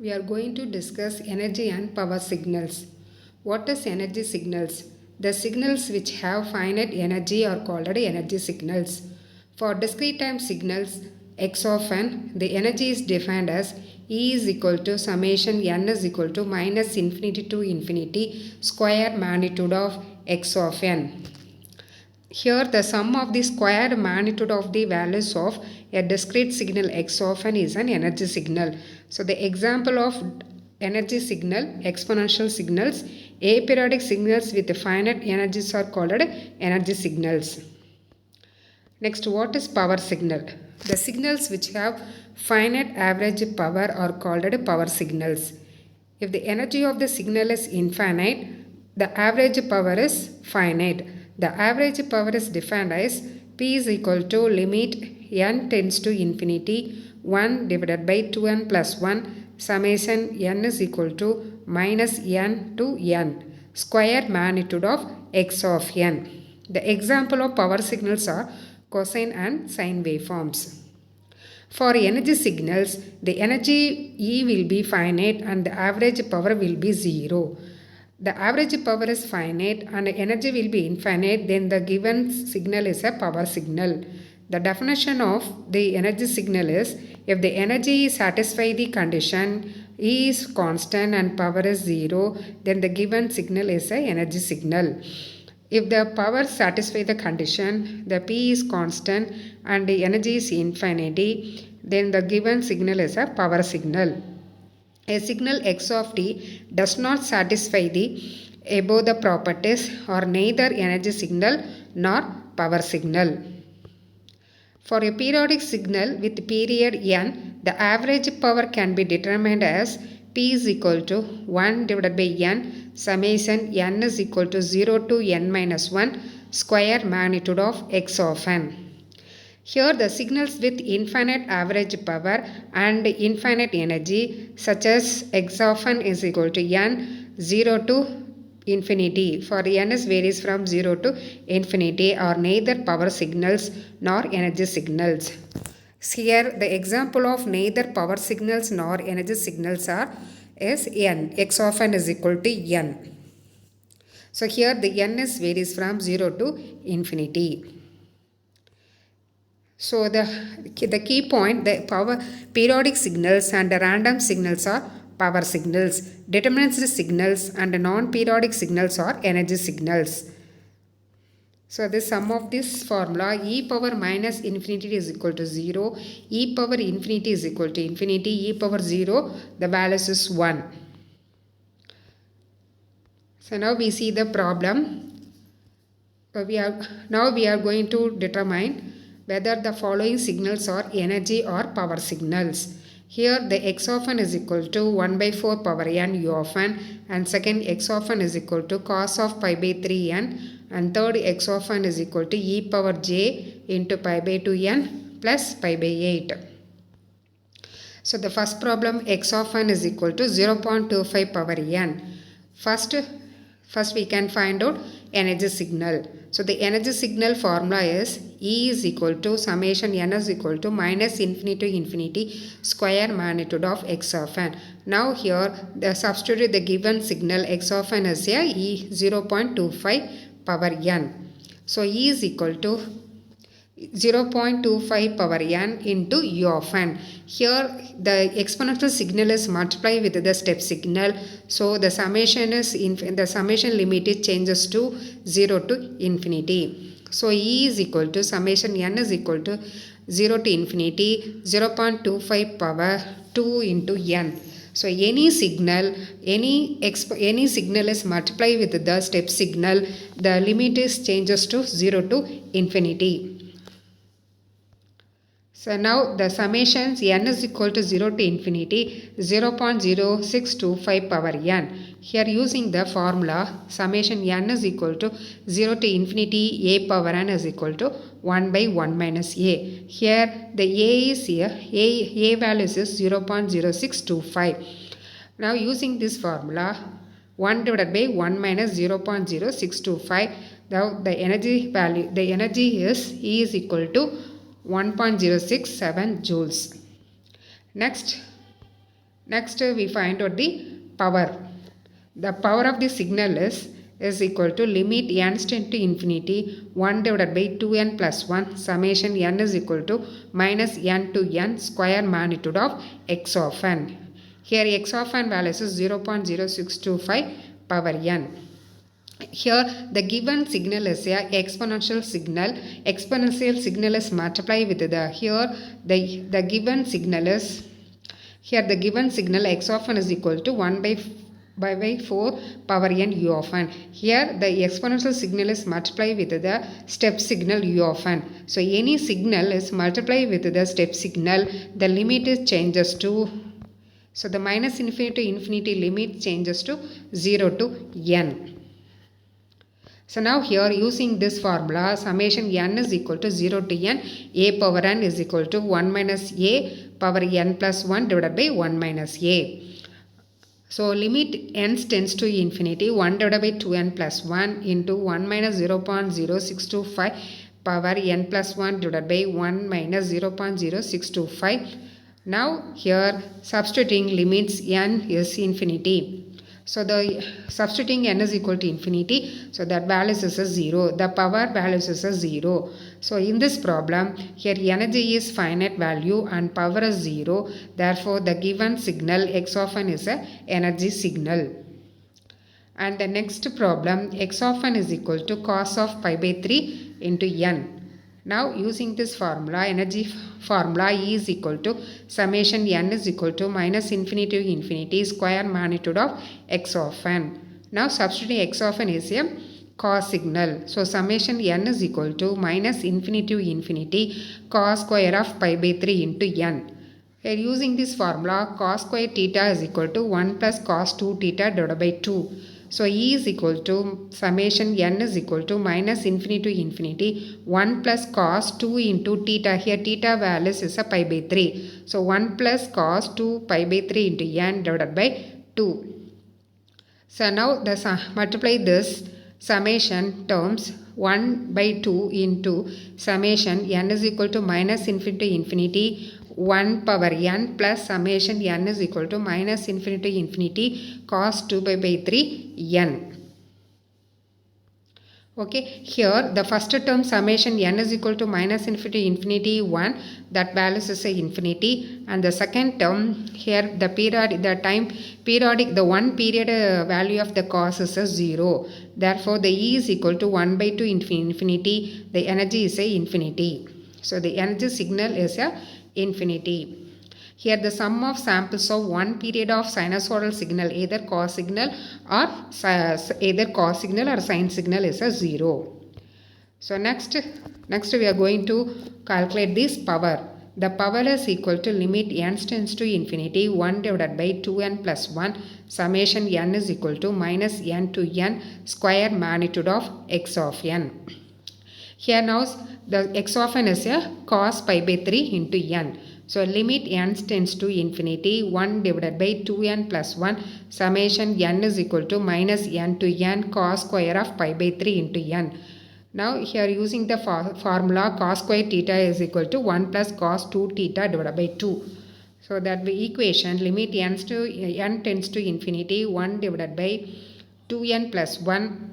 We are going to discuss energy and power signals. What is energy signals? The signals which have finite energy are called energy signals. For discrete time signals x of n, the energy is defined as E is equal to summation n is equal to minus infinity to infinity square magnitude of x of n. Here the sum of the square magnitude of the values of a discrete signal x of n is an energy signal. So the example of energy signal, exponential signals, aperiodic signals with finite energies are called energy signals. Next, what is power signal? The signals which have finite average power are called power signals. If the energy of the signal is infinite, the average power is finite. The average power is defined as P is equal to limit n tends to infinity 1 divided by 2n plus 1 summation n is equal to minus n to n square magnitude of x of n. The example of power signals are cosine and sine waveforms. For energy signals, the energy E will be finite and the average power will be 0. The average power is finite and energy will be infinite, then the given signal is a power signal. The definition of the energy signal is if the energy satisfies the condition E is constant and power is 0, then the given signal is a energy signal. If the power satisfies the condition, the P is constant and the energy is infinity, then the given signal is a power signal. A signal x of t does not satisfy the above the properties or neither energy signal nor power signal. For a periodic signal with period n, the average power can be determined as P is equal to 1 divided by n summation n is equal to 0 to n minus 1 square magnitude of x of n. Here the signals with infinite average power and infinite energy such as x of n is equal to n 0 to infinity. For n is varies from 0 to infinity are neither power signals nor energy signals. Here the example of neither power signals nor energy signals are is n. X of n is equal to n. So here the n is varies from 0 to infinity. So the key point, the power periodic signals and the random signals are power signals. Deterministic signals and non-periodic signals are energy signals. So the sum of this formula e power minus infinity is equal to 0, e power infinity is equal to infinity, e power 0 the value is 1. So now we see the problem. Now we are going to determine whether the following signals are energy or power signals. Here the x of n is equal to 1 by 4 power n u of n, and second x of n is equal to cos of pi by 3 n, and third x of n is equal to e power j into pi by 2 n plus pi by 8. So the first problem x of n is equal to 0.25 power n. First we can find out energy signal. So the energy signal formula is E is equal to summation n is equal to minus infinity to infinity square magnitude of x of n. Now here the substitute the given signal x of n is here E 0.25 power n. So E is equal to 0.25 power n into u of n. Here the exponential signal is multiplied with the step signal. So the summation limit it changes to 0 to infinity. So E is equal to summation n is equal to 0 to infinity 0.25 power 2 into n. So any signal is multiplied with the step signal, the limit is changes to 0 to infinity. So now the summations n is equal to 0 to infinity 0.0625 power n. Here using the formula summation n is equal to 0 to infinity a power n is equal to 1 by 1 minus a. Here the a is here, a value is 0.0625. Now using this formula 1 divided by 1 minus 0.0625, now the energy is E is equal to 1.067 joules. Next Next we find out the power. The power of the signal is equal to limit n tends to infinity 1 divided by 2n plus 1 summation n is equal to minus n to n square magnitude of x of n. Here x of n values is 0.0625 power n. Here the given signal is a exponential signal. Exponential signal is multiplied with the given signal is the given signal x of n is equal to 1 by 4 power n u of n. Here the exponential signal is multiplied with the step signal u of n. So any signal is multiplied with the step signal, the limit is changes to, so the minus infinity to infinity limit changes to 0 to n. So now here using this formula, summation n is equal to 0 to n, a power n is equal to 1 minus a power n plus 1 divided by 1 minus a. So limit n tends to infinity 1 divided by 2n plus 1 into 1 minus 0.0625 power n plus 1 divided by 1 minus 0.0625. Now here substituting limits n is infinity. So the substituting n is equal to infinity, so that values is a 0. The power values is a 0. So in this problem, here energy is finite value and power is 0. Therefore, the given signal x of n is a energy signal. And the next problem, x of n is equal to cos of pi by 3 into n. Now using this formula, energy formula E is equal to summation n is equal to minus infinity to infinity square magnitude of x of n. Now substituting x of n is a cos signal. So summation n is equal to minus infinity to infinity cos square of pi by 3 into n. Here using this formula, cos square theta is equal to 1 plus cos 2 theta divided by 2. So E is equal to summation n is equal to minus infinity to infinity 1 plus cos 2 into theta. Here theta values is a pi by 3. So 1 plus cos 2 pi by 3 into n divided by 2. So now multiply this summation terms 1 by 2 into summation n is equal to minus infinity to infinity 1 power n plus summation n is equal to minus infinity to infinity cos 2 pi by 3 n. Okay, here the first term summation n is equal to minus infinity to infinity 1, that values is a infinity, and the second term here the one period value of the cos is a 0. Therefore the E is equal to 1 by 2 infinity, the energy is a infinity. So the energy signal is a infinity. Here the sum of samples of one period of sinusoidal signal, either cos signal or sine signal is a 0. So next we are going to calculate this power. The power is equal to limit n tends to infinity 1 divided by 2n plus 1 summation n is equal to minus n to n square magnitude of x of n. Here now the x of n is a cos pi by 3 into n. So limit n tends to infinity 1 divided by 2n plus 1 summation n is equal to minus n to n cos square of pi by 3 into n. Now here using the formula cos square theta is equal to 1 plus cos 2 theta divided by 2. So that the equation limit n tends to infinity 1 divided by 2n plus 1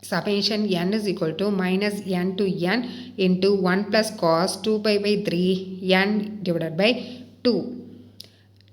summation n is equal to minus n to n into 1 plus cos 2 pi by 3 n divided by 2.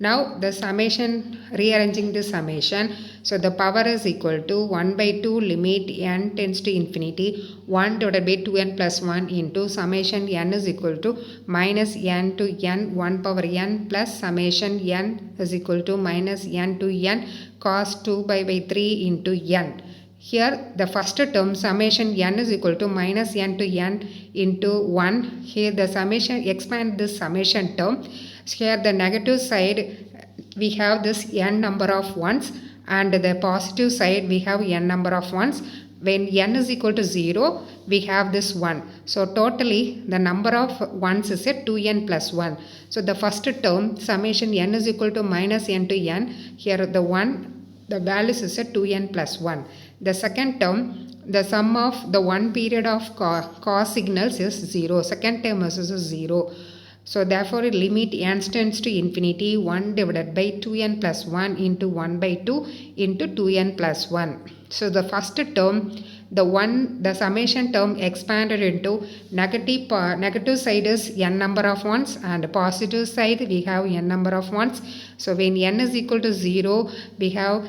Now the summation, rearranging the summation, so the power is equal to 1 by 2 limit n tends to infinity 1 divided by 2n plus 1 into summation n is equal to minus n to n 1 power n plus summation n is equal to minus n to n cos 2 pi by 3 into n. Here the first term summation n is equal to minus n to n into 1. Here the summation, expand this summation term. Here the negative side we have this n number of ones, and the positive side we have n number of ones. When n is equal to 0, we have this 1. So totally the number of ones is a 2n plus 1. So the first term summation n is equal to minus n to n. Here the values is a 2n plus 1. The second term, the sum of the one period of cos signals is 0. Second term is 0. So therefore limit n tends to infinity 1 divided by 2n plus 1 into 1 by 2 into 2n plus 1. So the first term, the summation term expanded into negative side is n number of ones and positive side we have n number of ones. So when n is equal to 0, we have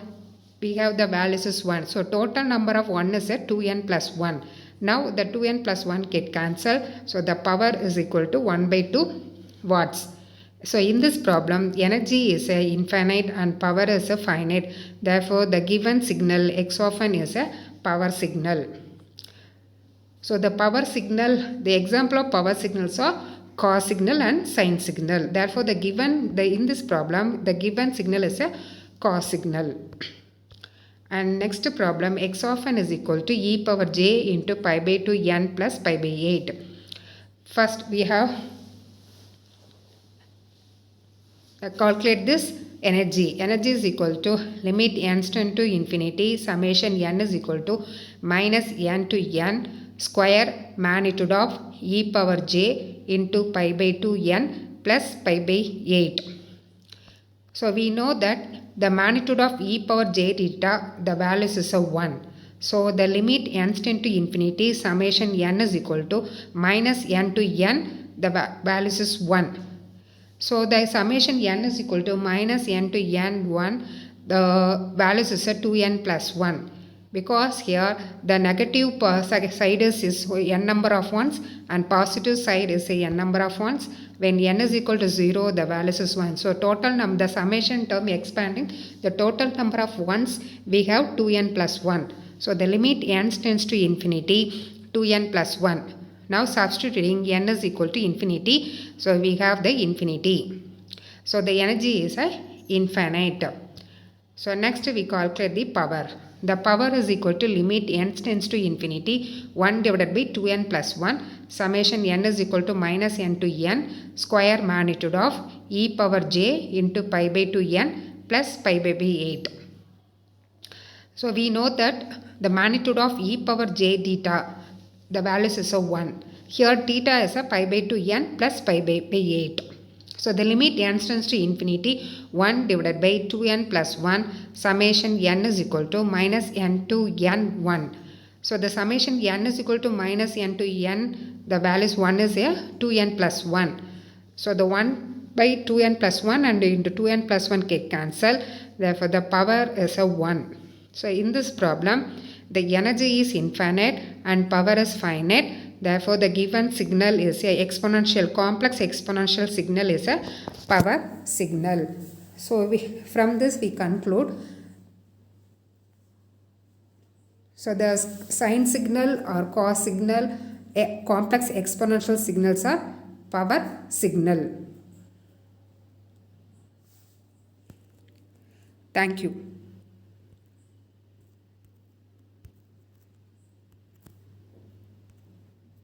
the values is 1. So total number of 1 is a 2n plus 1. Now the 2n plus 1 get cancelled. So the power is equal to 1 by 2 watts. So in this problem, energy is a infinite and power is a finite. Therefore, the given signal x of n is a power signal. So the power signal, the example of power signals are cos signal and sine signal. Therefore, in this problem, the given signal is a cos signal. And next problem, x of n is equal to e power j into pi by 2 n plus pi by 8. First, we have calculate this energy. Energy is equal to limit n tend to infinity summation n is equal to minus n to n square magnitude of e power j into pi by 2 n plus pi by 8. So we know that the magnitude of e power j theta, the values is a 1. So the limit n tend to infinity summation n is equal to minus n to n, the values is 1. So the summation n is equal to minus n to n 1, the values is a 2n plus 1. Because here the negative side is n number of ones and positive side is a n number of ones. When n is equal to 0, the values is 1. So total the summation term expanding, the total number of ones we have 2n plus 1. So the limit n tends to infinity 2n plus 1. Now substituting n is equal to infinity. So we have the infinity. So the energy is infinite. So next we calculate the power. The power is equal to limit n tends to infinity 1 divided by 2n plus 1 summation n is equal to minus n to n square magnitude of e power j into pi by 2n plus pi by 8. So we know that the magnitude of e power j theta, the values is a 1. Here theta is a pi by 2n plus pi by 8. So the limit n tends to infinity 1 divided by 2n plus 1 summation n is equal to minus n to n 1. So the summation n is equal to minus n to n, the values 1 is a 2n plus 1. So the 1 by 2n plus 1 and into 2n plus 1 get cancelled. Therefore the power is a 1. So in this problem, the energy is infinite and power is finite. Therefore, the given signal is a complex exponential signal is a power signal. So from this we conclude. So the sine signal or cos signal, complex exponential signals are power signal. Thank you.